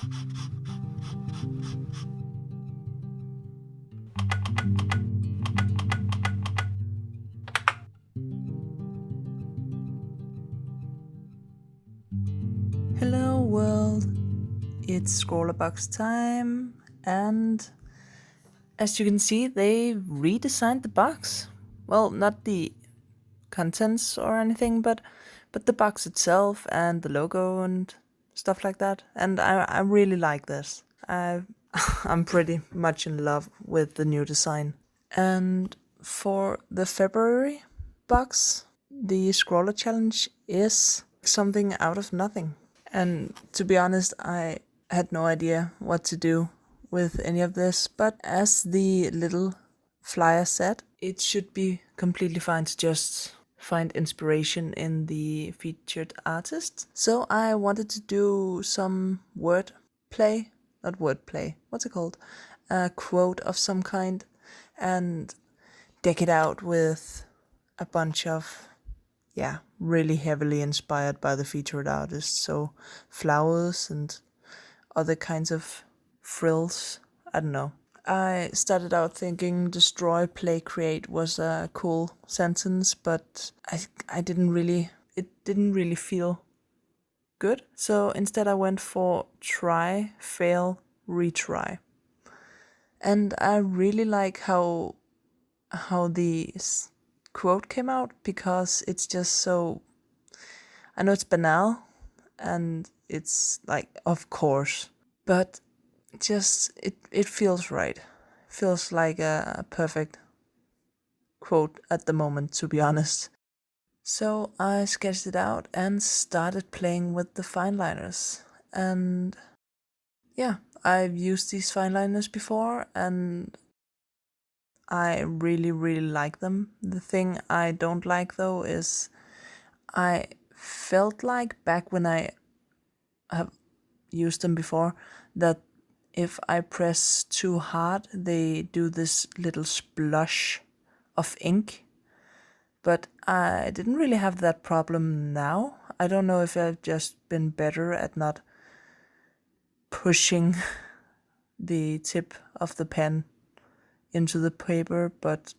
Hello world, it's ScrawlrBox time, and as you can see, they redesigned the box. Well, not the contents or anything, but the box itself and the logo and stuff like that. And I really like this. I'm pretty much in love with the new design. And for the February box, the Scrawlr challenge is something out of nothing. And to be honest, I had no idea what to do with any of this, but as the little flyer said, it should be completely fine to just find inspiration in the featured artist. So I wanted to do some what's it called? A quote of some kind, and deck it out with a bunch of really heavily inspired by the featured artist. So flowers and other kinds of frills. I don't know. I started out thinking destroy, play, create was a cool sentence, but it didn't really feel good. So instead I went for try, fail, retry. And I really like how the quote came out, because it's just so, I know it's banal and it's like, of course, but just it feels right. Feels like a perfect quote at the moment, to be honest. So I sketched it out and started playing with the fine liners. And yeah, I've used these fine liners before and I really, really like them. The thing I don't like though is I felt like back when I have used them before that if I press too hard, they do this little splush of ink. But I didn't really have that problem now. I don't know if I've just been better at not pushing the tip of the pen into the paper, but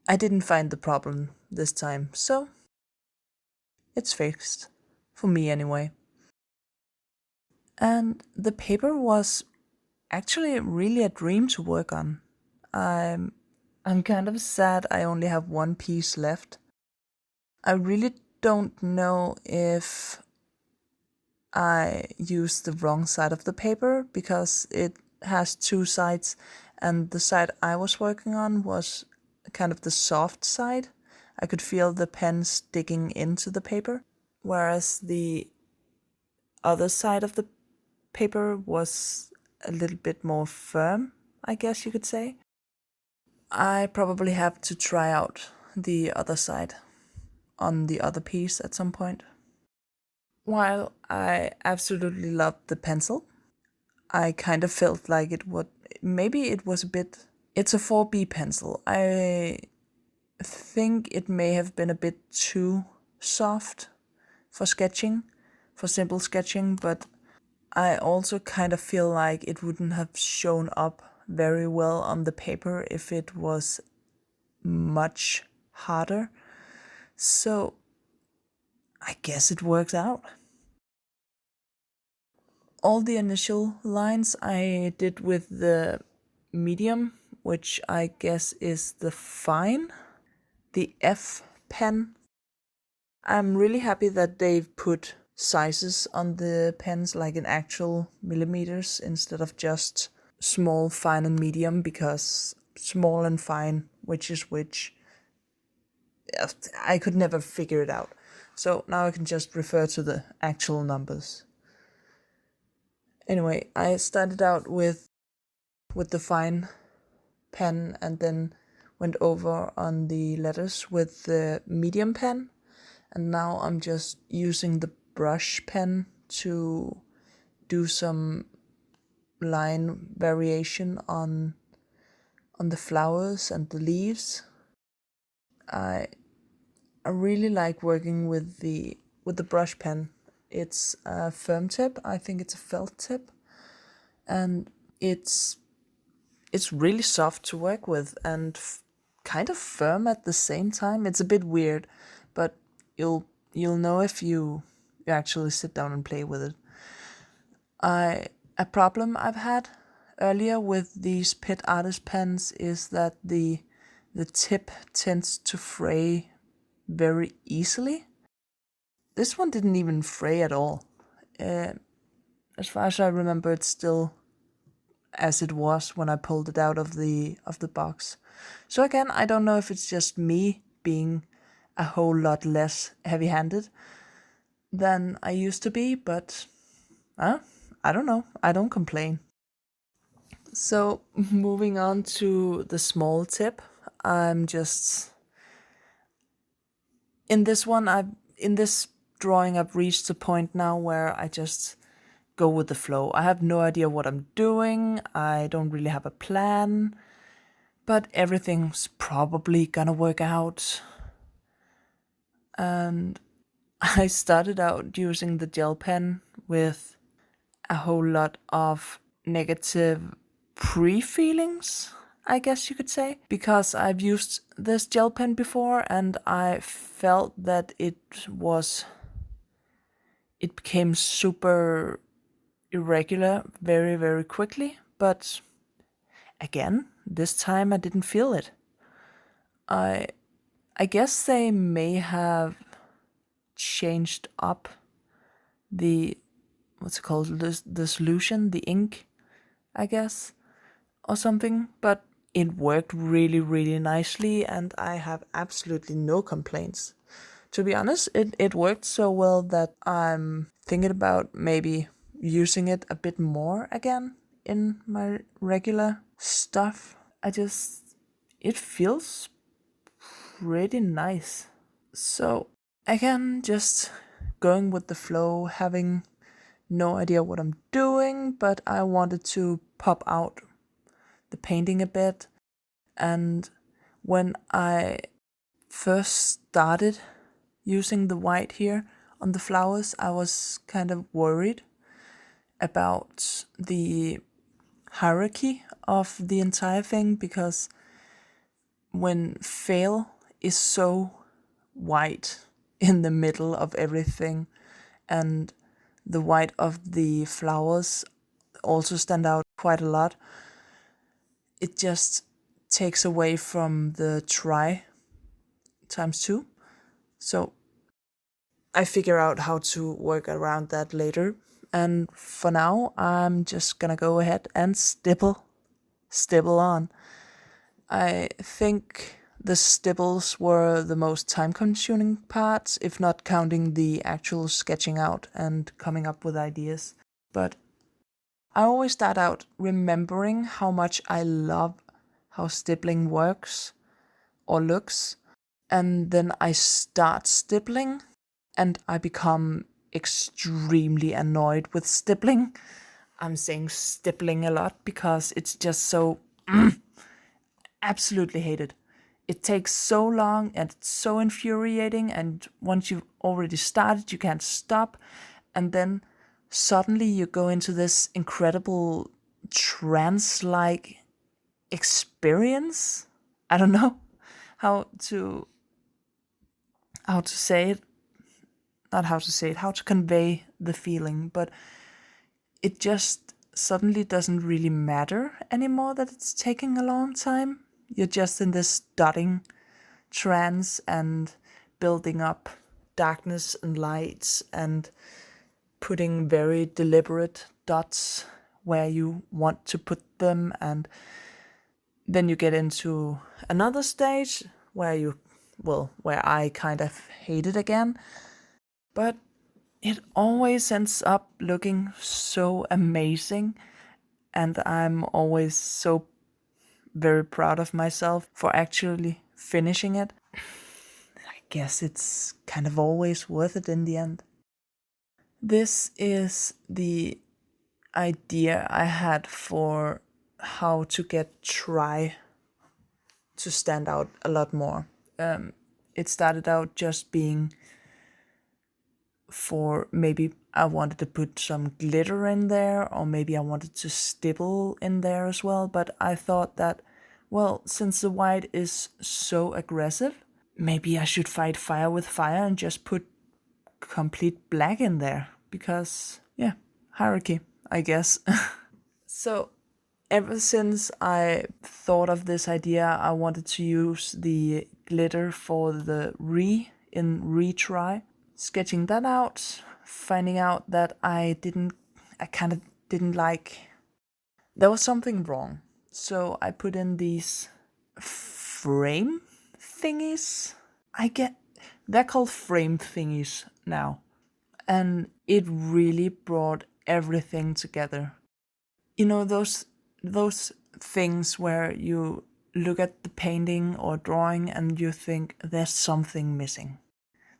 I didn't find the problem this time, so it's fixed. For me anyway. And the paper was actually really a dream to work on. I'm kind of sad I only have one piece left. I really don't know if I used the wrong side of the paper, because it has two sides and the side I was working on was kind of the soft side. I could feel the pen sticking into the paper, whereas the other side of the paper was a little bit more firm, I guess you could say. I probably have to try out the other side on the other piece at some point. While I absolutely loved the pencil, I kind of felt like it was a bit, it's a 4B pencil. I think it may have been a bit too soft for sketching, for simple sketching, but I also kind of feel like it wouldn't have shown up very well on the paper if it was much harder. So I guess it works out. All the initial lines I did with the medium, which I guess is the fine, the F pen. I'm really happy that they've put sizes on the pens, like in actual millimeters instead of just small, fine, and medium, because small and fine, which is which, I could never figure it out. So now I can just refer to the actual numbers. Anyway, I started out with the fine pen and then went over on the letters with the medium pen, and now I'm just using the brush pen to do some line variation on the flowers and the leaves. I really like working with the brush pen. It's a firm tip. I think it's a felt tip, and it's really soft to work with and kind of firm at the same time. It's a bit weird, but you'll know if you actually sit down and play with it. A problem I've had earlier with these Pitt artist pens is that the tip tends to fray very easily. This one didn't even fray at all. As far as I remember, it's still as it was when I pulled it out of the box. So again, I don't know if it's just me being a whole lot less heavy-handed than I used to be, but I don't know. I don't complain. So moving on to the small tip, I'm just in this drawing I've reached a point now where I just go with the flow. I have no idea what I'm doing. I don't really have a plan, but everything's probably gonna work out. And I started out using the gel pen with a whole lot of negative pre-feelings, I guess you could say, because I've used this gel pen before and I felt that it became super irregular very, very quickly. But again, this time I didn't feel it. I guess they may have changed up the what's it called, the solution, the ink, I guess, or something, but it worked really, really nicely and I have absolutely no complaints. To be honest, it worked so well that I'm thinking about maybe using it a bit more again in my regular stuff. It feels pretty nice. So again, just going with the flow, having no idea what I'm doing, but I wanted to pop out the painting a bit. And when I first started using the white here on the flowers, I was kind of worried about the hierarchy of the entire thing, because when Fail is so white in the middle of everything and the white of the flowers also stand out quite a lot, it just takes away from the try ×2. So I figure out how to work around that later. And for now, I'm just gonna go ahead and stipple on. I think the stipbles were the most time-consuming parts, if not counting the actual sketching out and coming up with ideas. But I always start out remembering how much I love how stippling works or looks, and then I start stippling and I become extremely annoyed with stippling. I'm saying stippling a lot because it's just so absolutely hate it. It takes so long and it's so infuriating, and once you've already started, you can't stop, and then suddenly you go into this incredible trance-like experience. I don't know how to say it. Not how to say it, how to convey the feeling, but it just suddenly doesn't really matter anymore that it's taking a long time. You're just in this dotting trance and building up darkness and lights and putting very deliberate dots where you want to put them, and then you get into another stage where I kind of hate it again. But it always ends up looking so amazing, and I'm always so very proud of myself for actually finishing it. I guess it's kind of always worth it in the end. This is the idea I had for how to get try to stand out a lot more. It started out just being for maybe I wanted to put some glitter in there, or maybe I wanted to stipple in there as well. But I thought that, well, since the white is so aggressive, maybe I should fight fire with fire and just put complete black in there. Because, yeah, hierarchy, I guess. So, ever since I thought of this idea, I wanted to use the glitter for the retry. Sketching that out, finding out that I kind of didn't like, there was something wrong. So I put in these frame thingies. They're called frame thingies now. And it really brought everything together. You know, those things where you look at the painting or drawing and you think there's something missing.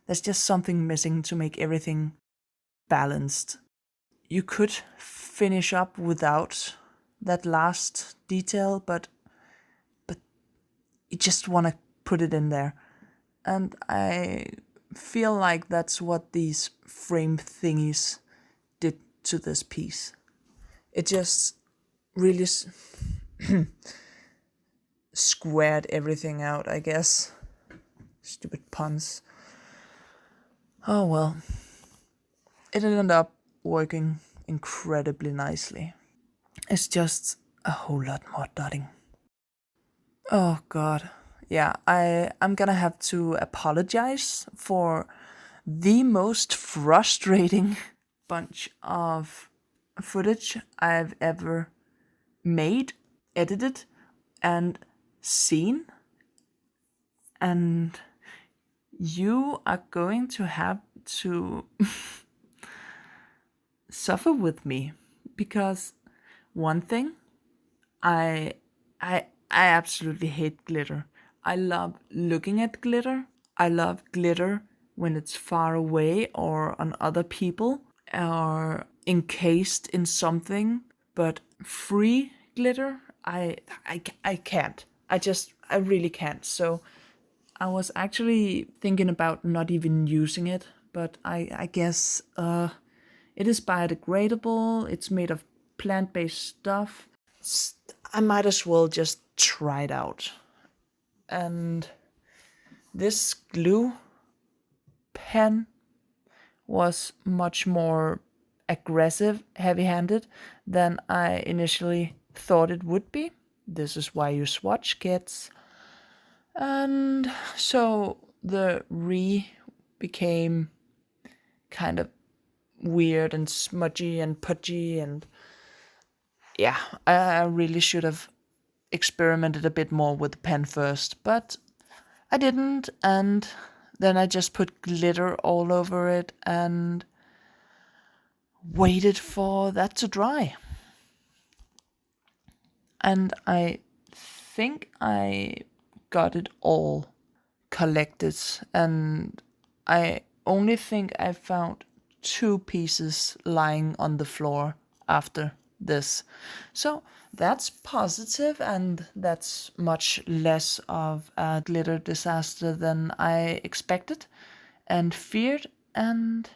There's just something missing to make everything balanced. You could finish up without that last detail, but you just want to put it in there. And I feel like that's what these frame thingies did to this piece. It just really squared everything out, I guess. Stupid puns. Oh well. It ended up working incredibly nicely. It's just a whole lot more dotting. Oh god. Yeah, I'm gonna have to apologize for the most frustrating bunch of footage I've ever made, edited, and seen. And you are going to have to suffer with me, because one thing, I absolutely hate glitter. I love looking at glitter. I love glitter when it's far away or on other people or encased in something, but free glitter, I can't. I really can't. So I was actually thinking about not even using it, but I guess it is biodegradable. It's made of plant-based stuff. I might as well just try it out. And this glue pen was much more aggressive, heavy-handed than I initially thought it would be. This is why you swatch, kids. And so the became kind of weird and smudgy and pudgy, and yeah, I really should have experimented a bit more with the pen first, but I didn't, and then I just put glitter all over it and waited for that to dry. And I think I got it all collected, and I only think I found 2 pieces lying on the floor after this. So that's positive, and that's much less of a glitter disaster than I expected and feared, and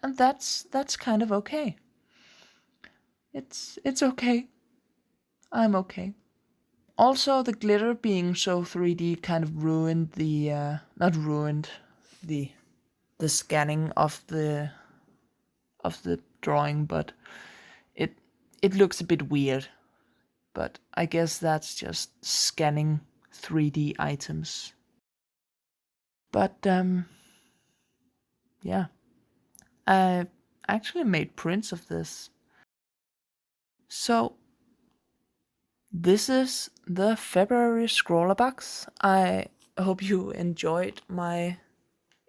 that's kind of okay. It's okay. I'm okay. Also, the glitter being so 3D kind of ruined the not ruined the scanning of the drawing, but it looks a bit weird. But I guess that's just scanning 3D items. But yeah, I actually made prints of this. So this is the February ScrawlrBox. I hope you enjoyed my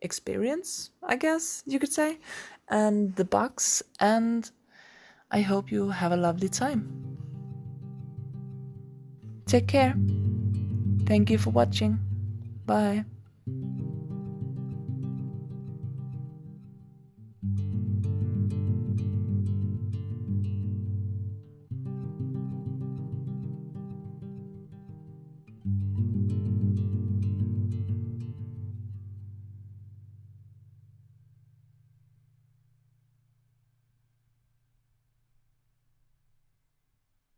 experience, I guess you could say, and the box, and I hope you have a lovely time. Take care. Thank you for watching. Bye.